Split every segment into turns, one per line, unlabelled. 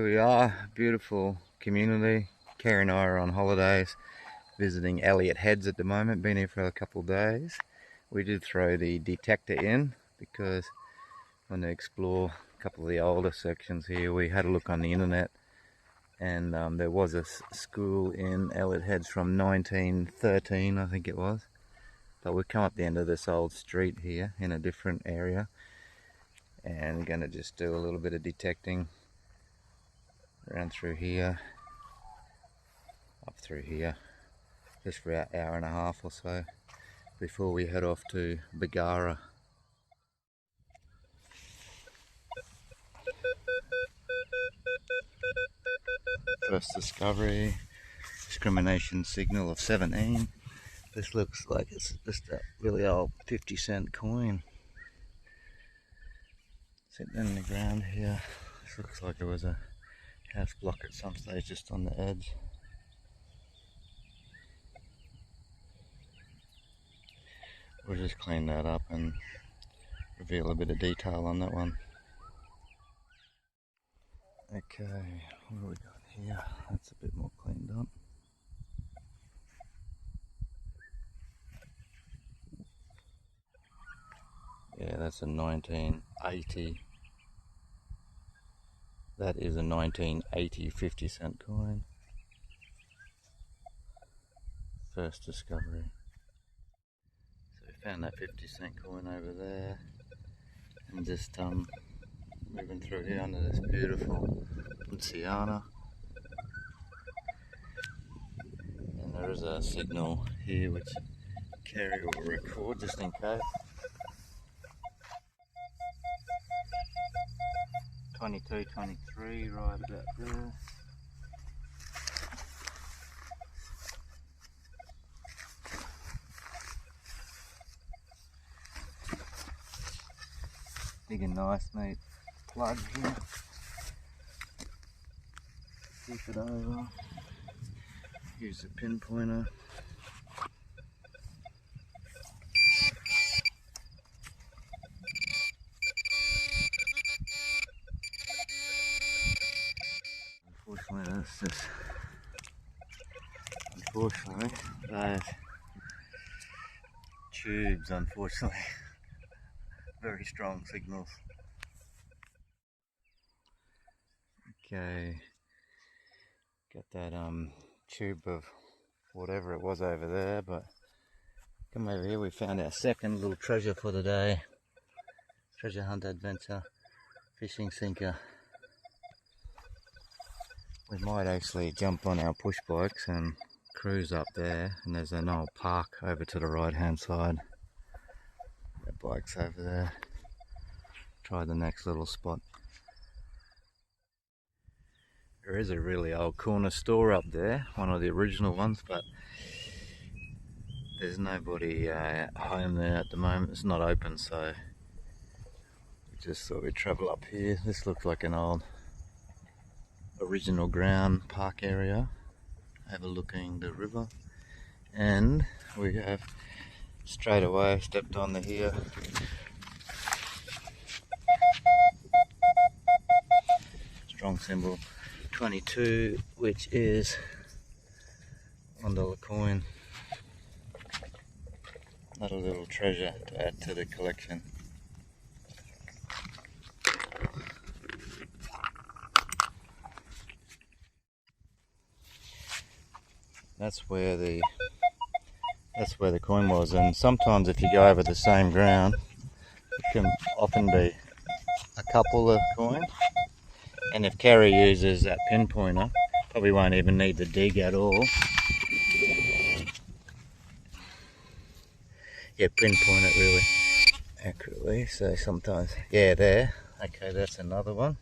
Here we are, beautiful community. Kerrie and I are on holidays, visiting Elliott Heads at the moment. Been here for a couple of days. We did throw the detector in because I want to explore a couple of the older sections here. We had a look on the internet, and there was a school in Elliott Heads from 1913, I think it was. But we've come up the end of this old street here in a different area, and we're going to just do a little bit of detecting around through here, up through here, just for about an hour and a half or so before we head off to Bagara. First discovery, discrimination signal of 17. This looks like it's just a really old 50-cent coin sitting in the ground here. This looks like it was a house block at some stage just on the edge. We'll just clean that up and reveal a bit of detail on that one. Okay, what do we got here? That's a bit more cleaned up. Yeah, that's a 1980. That is a 1980 50-cent coin. First discovery. So we found that 50-cent coin over there, and just moving through here under this beautiful Poinciana. And there is a signal here which Kerrie will record just in case. 22, 23, right about there. Big and nice neat plug here. Keep it over. Use the pinpointer. Unfortunately, those tubes, unfortunately, very strong signals. Okay, got that tube of whatever it was over there, but come over here, we found our second little treasure for the day. Treasure hunt adventure, fishing sinker. We might actually jump on our push bikes and cruise up there, and there's an old park over to the right hand side. Our bikes over there. Try the next little spot. There is a really old corner store up there, one of the original ones, but there's nobody home there at the moment. It's not open, so we just thought we'd travel up here. This looks like an old original ground park area overlooking the river, and we have straight away stepped on the here. Strong symbol 22, which is $1 coin. Another little treasure to add to the collection. That's where the coin was, and sometimes if you go over the same ground, it can often be a couple of coins. And if Kerrie uses that pinpointer, probably won't even need to dig at all. Yeah, pinpoint it really accurately. So sometimes, yeah, there. Okay, that's another one.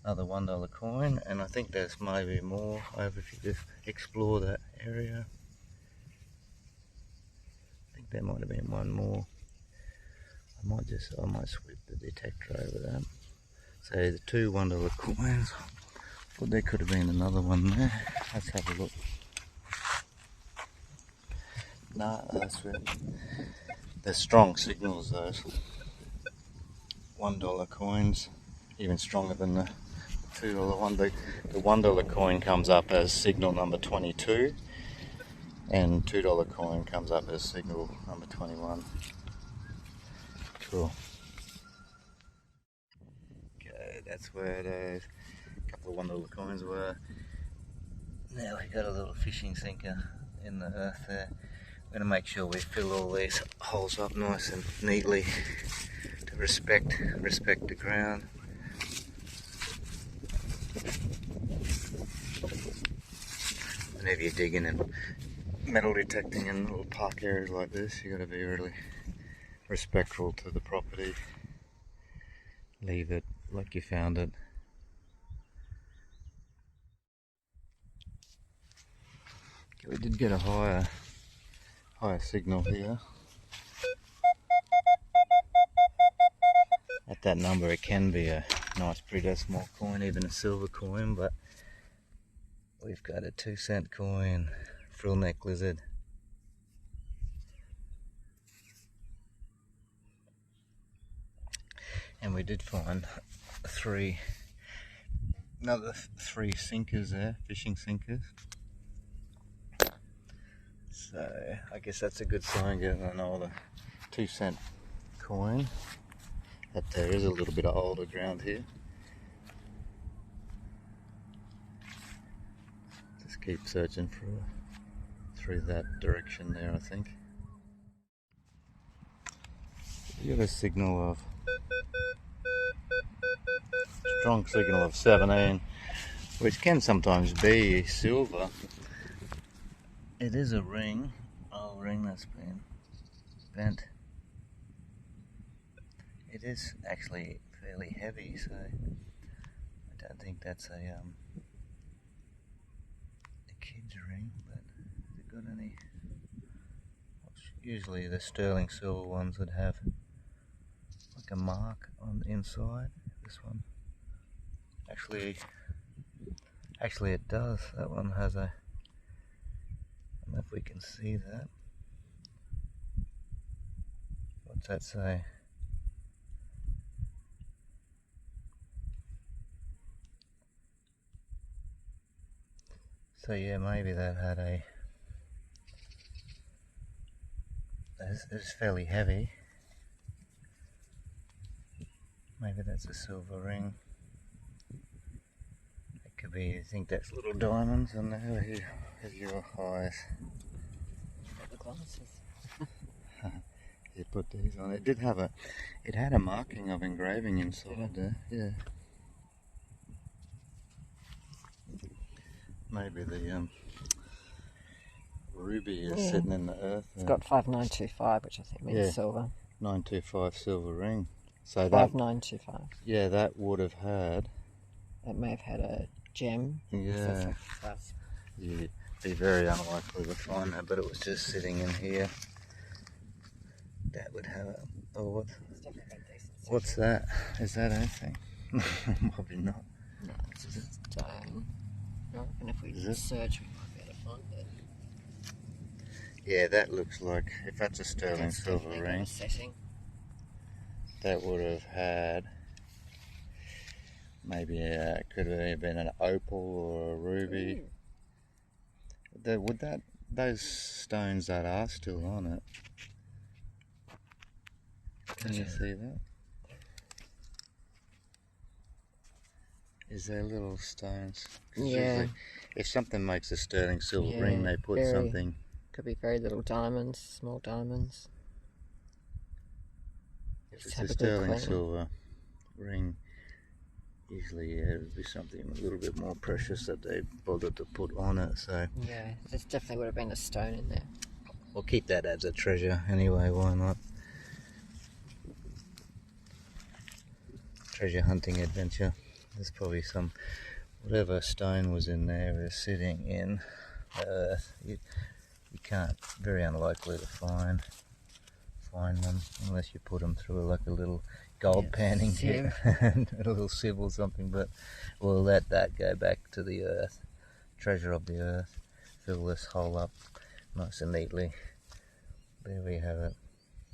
Another $1 coin, and I think there's maybe more over if you just explore that area. I think there might have been one more. I might sweep the detector over that. So the two $1 coins. Thought there could have been another one there. Let's have a look. No, that's really. They're strong signals, those $1 coins, even stronger than the $2 one. The $1 coin comes up as signal number 22, and $2 coin comes up as signal number 21. Cool. Okay, that's where those couple of $1 coins were. Now we got a little fishing sinker in the earth there. We're going to make sure we fill all these holes up nice and neatly to respect the ground. Whenever you're digging and metal detecting in little park areas like this, you've got to be really respectful to the property. Leave it like you found it. Okay, we did get a higher signal here. At that number it can be a nice pre-decimal coin, even a silver coin, but we've got a 2-cent coin, frill neck lizard. And we did find another three sinkers there, fishing sinkers. So I guess that's a good sign, getting another 2-cent coin. That there is a little bit of older ground here. Just keep searching through that direction there, I think. You got a strong signal of 17, which can sometimes be silver. It is a ring, old ring that's been bent. It is actually fairly heavy, so I don't think that's a kid's ring, but has it got any? Usually the sterling silver ones would have like a mark on the inside. This one actually it does. That one has a, I don't know if we can see that. What's that say? So yeah, maybe that had a, it's fairly heavy. Maybe that's a silver ring. It could be, I think that's little diamonds on there. Here's your eyes.
The glasses.
You put these on. It had a marking of engraving inside there. Yeah. Maybe the ruby is sitting in the earth.
It's got 5925, which I think means silver.
925 silver ring. So
5925.
Yeah, that would have had.
It may have had a gem.
Yeah. You'd be very unlikely to find that, but it was just sitting in here. That would have it. Oh, what's that? Is that anything? Probably not.
No, it's just a stone. And if we search, we might be able to find it.
Yeah, that looks like, if that's a sterling silver ring, that would have had, maybe it could have been an opal or a ruby. Those stones that are still on it. Can you see that? Is there little stones?
Yeah.
If something makes a sterling silver ring, they put something.
Could be very little diamonds, small diamonds.
If it's a sterling silver ring, usually it would be something a little bit more precious that they bothered to put on it. So
yeah, there definitely would have been a stone in there.
We'll keep that as a treasure anyway. Why not? Treasure hunting adventure. There's probably whatever stone was in there is sitting in the earth. You can't, very unlikely to find them unless you put them through like a little gold panning here and a little sieve or something, but we'll let that go back to the earth. Treasure of the earth. Fill this hole up nice and neatly. There we have it.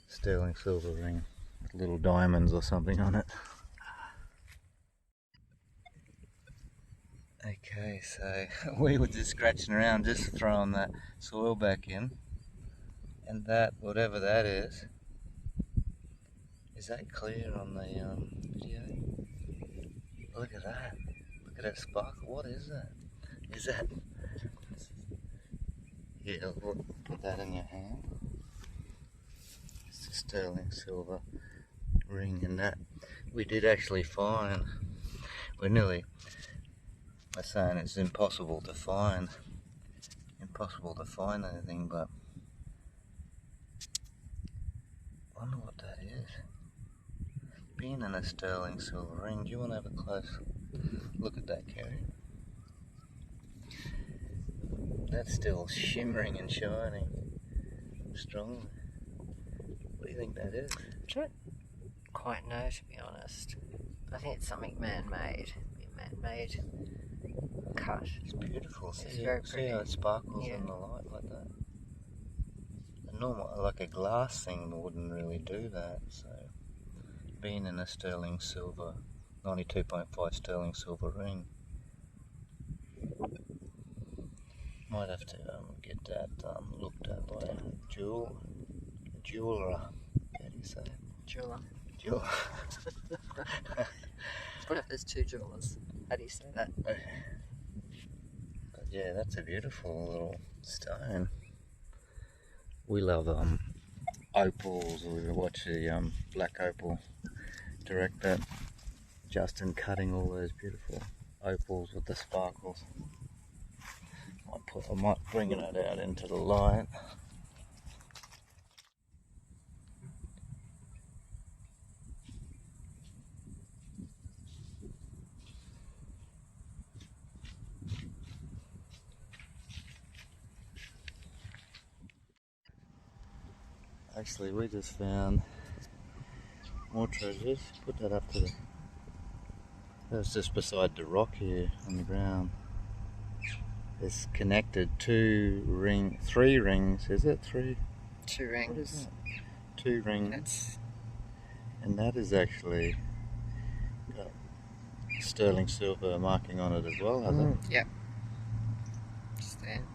Sterling silver ring with little diamonds or something on it. Okay, so we were just scratching around, just throwing that soil back in, and that, whatever that is that clear on the video? Look at that. Look at that sparkle. What is that? Is that... Yeah, put that in your hand. It's a sterling silver ring, and that we did actually find. We're nearly... We're saying it's impossible to find anything, but I wonder what that is. Being in a sterling silver ring, do you want to have a close look at that, Kerrie? That's still shimmering and shining strongly. What do you think that is?
I don't quite know, to be honest. I think it's something man-made. Man-made cut.
It's beautiful.
It's very pretty.
See how it sparkles in the light like that? A normal, like a glass thing wouldn't really do that, so being in a sterling silver, 92.5 sterling silver ring, might have to get that looked at by a jeweler. How do you say it?
Jeweler.
Jeweler.
What if there's two jewelers? How do you say that?
But yeah, that's a beautiful little stone. We love opals. We watch the Black Opal director Justin cutting all those beautiful opals with the sparkles. I might bring it out into the light. Actually, we just found more treasures. Put that up to the... That's just beside the rock here on the ground. It's connected three rings, is it? Three?
2 rings.
What is that? 2 rings. And that is actually got sterling silver marking on it as well, has it?
Yep. Just there.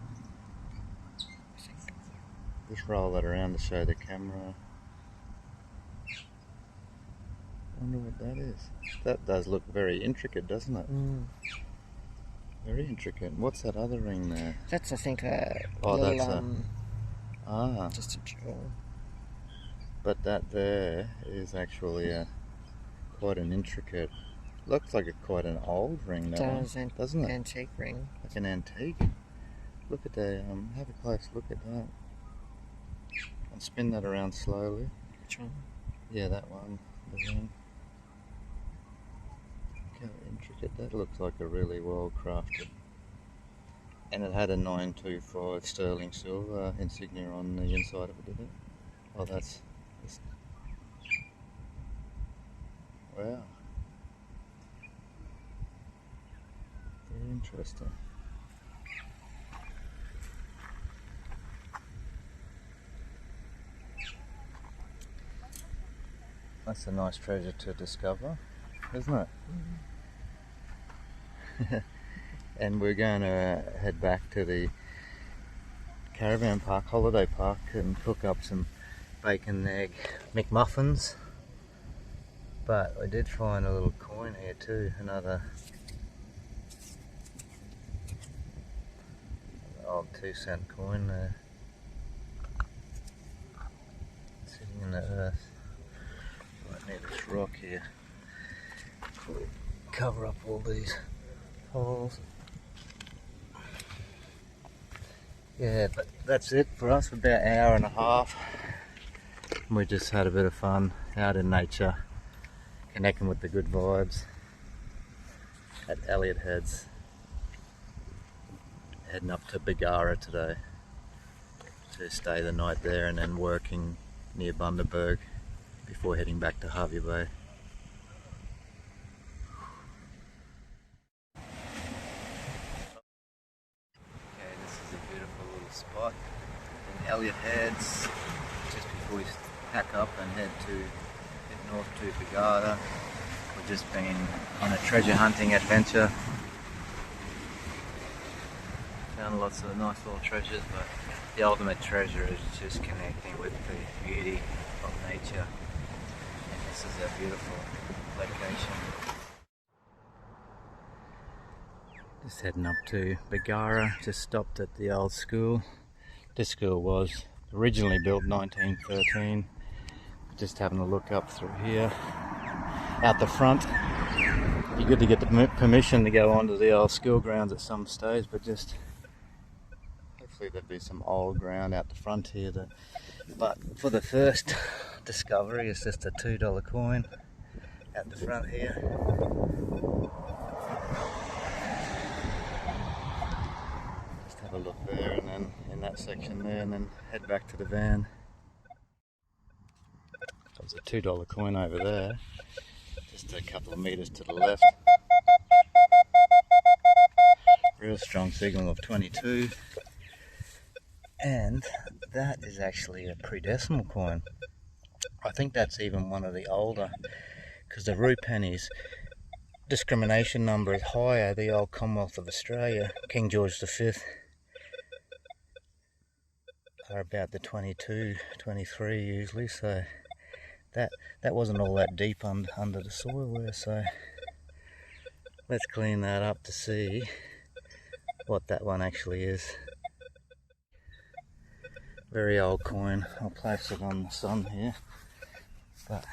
Just roll that around to show the camera. I wonder what that is. That does look very intricate, doesn't it? Very intricate. What's that other ring there?
That's, I think, just a jewel.
But that there is actually quite an intricate... Looks like quite an old ring, doesn't it?
Antique ring.
Like an antique. Look at the... have a close look at that. And spin that around slowly.
Which one?
Yeah, that one. The ring. Look how intricate. That looks like a really well crafted. And it had a 925 sterling silver insignia on the inside of it, did it? Oh, that's... Wow. Very interesting. That's a nice treasure to discover, isn't it? And we're going to head back to the caravan park, holiday park, and cook up some bacon and egg McMuffins. But I did find a little coin here too, another old 2-cent coin there, sitting in the earth right near this rock here. We'll cover up all these holes. Yeah, but that's it for us, about an hour and a half. We just had a bit of fun out in nature, connecting with the good vibes at Elliott Heads. Heading up to Bagara today to stay the night there, and then working near Bundaberg before heading back to Harvey Bay. Okay, this is a beautiful little spot in Elliott Heads, just before we pack up and head north to Bagara. We've just been on a treasure hunting adventure. found lots of nice little treasures, but the ultimate treasure is just connecting with the beauty of nature. And this is a beautiful location. Just heading up to Bagara, just stopped at the old school. This school was originally built in 1913. Just having a look up through here. Out the front, be good to get the permission to go onto the old school grounds at some stage, but just hopefully there'll be some old ground out the front here. But for the first discovery, it's just a $2 coin out the front here. Just have a look there, and then in that section there, and then head back to the van. There's a $2 coin over there, just a couple of meters to the left. Real strong signal of 22. And that is actually a pre-decimal coin. I think that's even one of the older, because the root pennies discrimination number is higher. The old Commonwealth of Australia, King George V, are about the 22, 23 usually, so that wasn't all that deep under the soil there. So let's clean that up to see what that one actually is. Very old coin. I'll place it on the sun here, but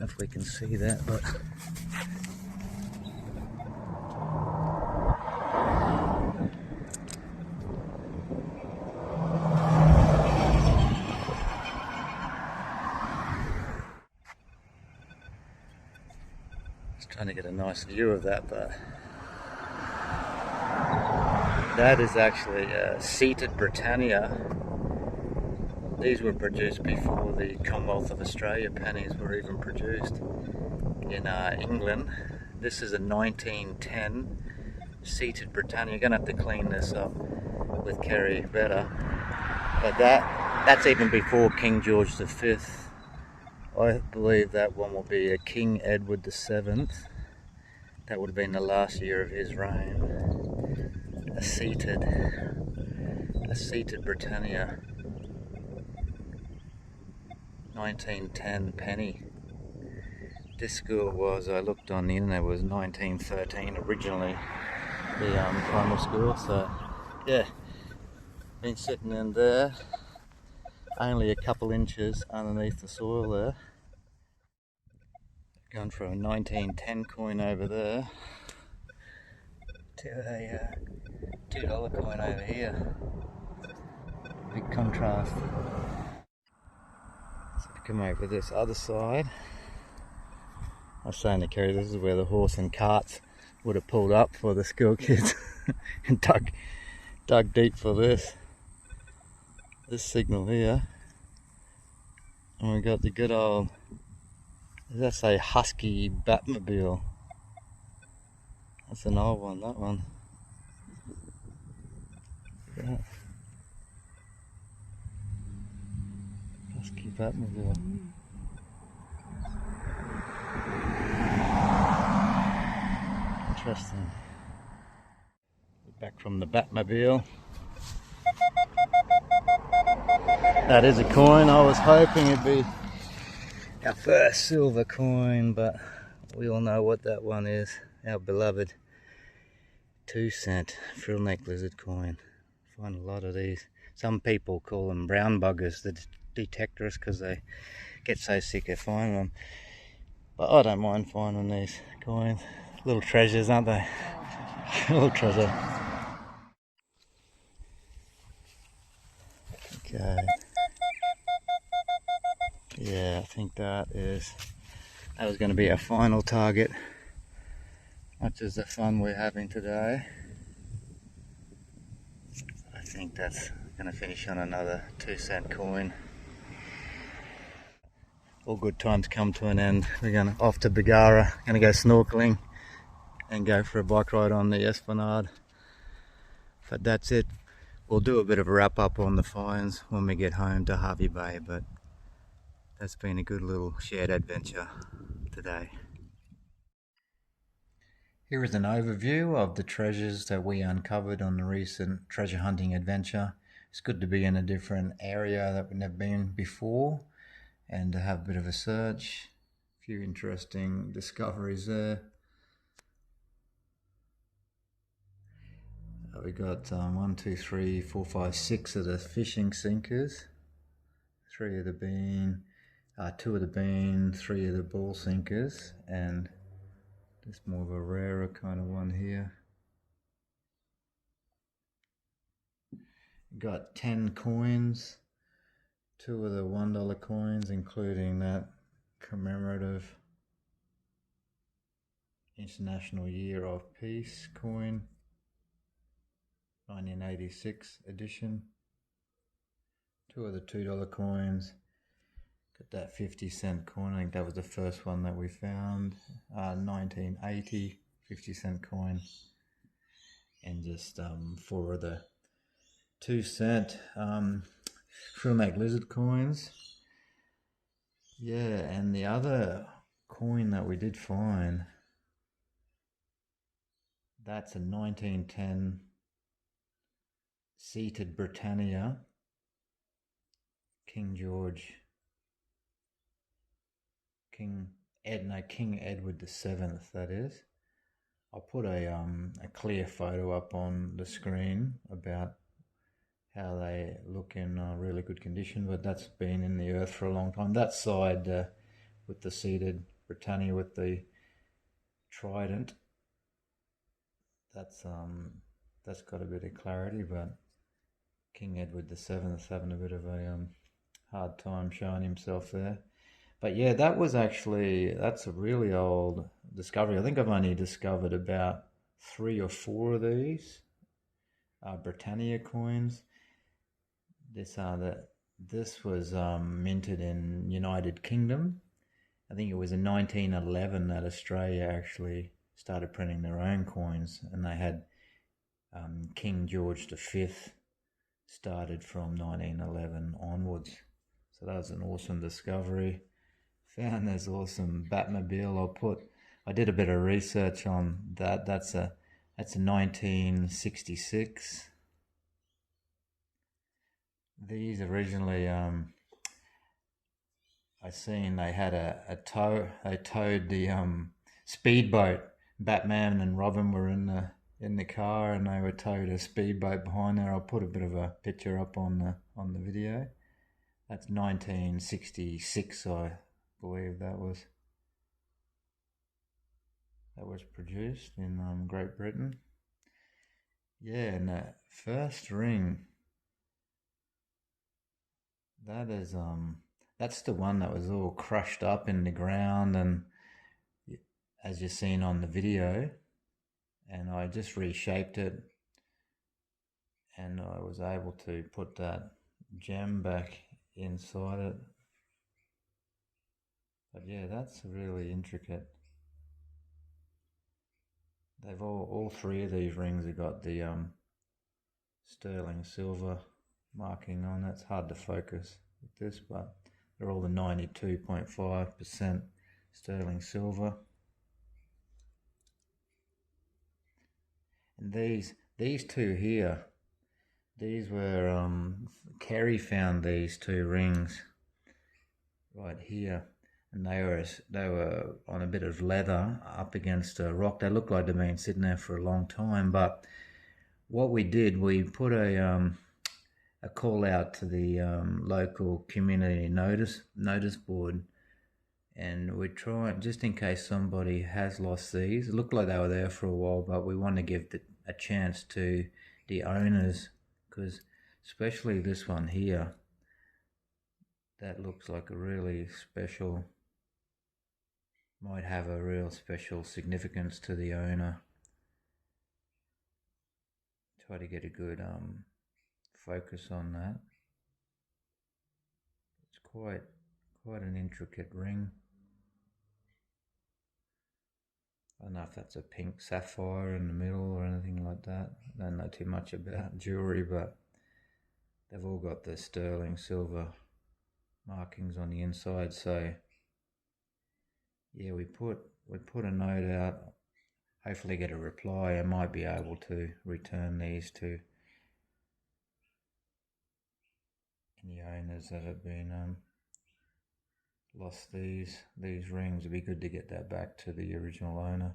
if we can see that. But just trying to get a nice view of that, but that is actually seated Britannia. These were produced before the Commonwealth of Australia pennies were even produced in England. This is a 1910 seated Britannia. You're going to have to clean this up with Kerrie better. But that's even before King George V. I believe that one will be a King Edward VII. That would have been the last year of his reign. A seated Britannia 1910 penny. This school was, I looked on the internet, was 1913 originally, the primary school. So yeah, been sitting in there, only a couple inches underneath the soil there. Gone from a 1910 coin over there to a $2 coin over here. Big contrast. So if we come over this other side, I was saying to Kerrie, this is where the horse and carts would have pulled up for the school kids and dug deep for this signal here. And we got the good old, does that say Husky Batmobile? That's an old one, that one. Yeah. Husky Batmobile. Interesting. Back from the Batmobile. That is a coin. I was hoping it'd be our first silver coin, but we all know what that one is. Our beloved 2-cent frill neck lizard coin. Find a lot of these. Some people call them brown buggers, the detectors, because they get so sick of finding them. But I don't mind finding these coins. Little treasures, aren't they? Little treasure. Okay. Yeah, I think that was going to be our final target. Much as the fun we're having today, I think that's going to finish on another 2-cent coin. All good times come to an end. We're going off to Bagara, going to go snorkeling and go for a bike ride on the Esplanade. But that's it. We'll do a bit of a wrap up on the finds when we get home to Hervey Bay, but that's been a good little shared adventure today. Here is an overview of the treasures that we uncovered on the recent treasure hunting adventure. It's good to be in a different area that we've never been before and to have a bit of a search. A few interesting discoveries there. We got 1, 2, 3, 4, 5, 6 of the fishing sinkers. 3 of the bean, 2 of the bean, 3 of the ball sinkers, and just more of a rarer kind of one here. Got 10 coins, 2 of the $1 coins, including that commemorative International Year of Peace coin, 1986 edition. 2 of the $2 coins. Got that 50-cent coin, I think that was the first one that we found, 1980 50-cent coin. And just 4 of the 2-cent Frill-neck lizard coins. Yeah, and the other coin that we did find, that's a 1910 seated Britannia, King Edward the Seventh, that is. I'll put a clear photo up on the screen about how they look in really good condition, but that's been in the earth for a long time. That side with the seated Britannia with the trident, that's got a bit of clarity, but King Edward the Seventh having a bit of a hard time showing himself there. But yeah, that's a really old discovery. I think I've only discovered about 3 or 4 of these Britannia coins. This was minted in United Kingdom. I think it was in 1911 that Australia actually started printing their own coins, and they had King George V started from 1911 onwards. So that was an awesome discovery. Found this awesome Batmobile. I did a bit of research on that. That's a 1966. These originally, I seen they had a tow. They towed the speedboat. Batman and Robin were in the car, and they were towed a speedboat behind there. I'll put a bit of a picture up on the video. That's 1966, I believe that was produced in Great Britain. Yeah, and that first ring, that's the one that was all crushed up in the ground, and as you've seen on the video, and I just reshaped it, and I was able to put that gem back inside it. But yeah, that's really intricate. They've all 3 of these rings have got the sterling silver marking on it. It's hard to focus with this, but they're all the 92.5% sterling silver. And these 2 here, these were Kerrie found these 2 rings right here, and they were on a bit of leather up against a rock. They looked like they'd been sitting there for a long time. But what we did, we put a call out to the local community notice board, and we try, just in case somebody has lost these. It looked like they were there for a while, but we want to give a chance to the owners, because especially this one here, that looks like a really special, might have a real special significance to the owner. Try to get a good focus on that. It's quite an intricate ring. I don't know if that's a pink sapphire in the middle or anything like that. I don't know too much about jewellery, but they've all got the sterling silver markings on the inside. So yeah, we put a note out hopefully get a reply. I might be able to return these to any owners that have been lost these rings. It'd be good to get that back to the original owner.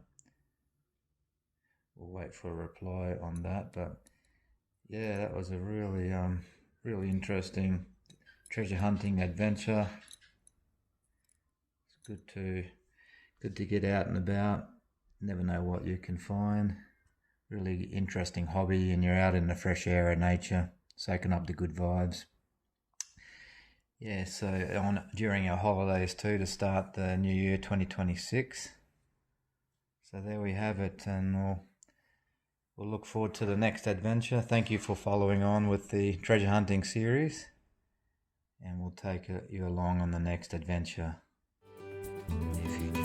We'll wait for a reply on that. But yeah, that was a really really interesting treasure hunting adventure. It's good to get out and about. Never know what you can find. Really interesting hobby, and you're out in the fresh air of nature, soaking up the good vibes. Yeah, so during our holidays too, to start the new year 2026. So there we have it, and we'll look forward to the next adventure. Thank you for following on with the treasure hunting series, and we'll take you along on the next adventure in the near future.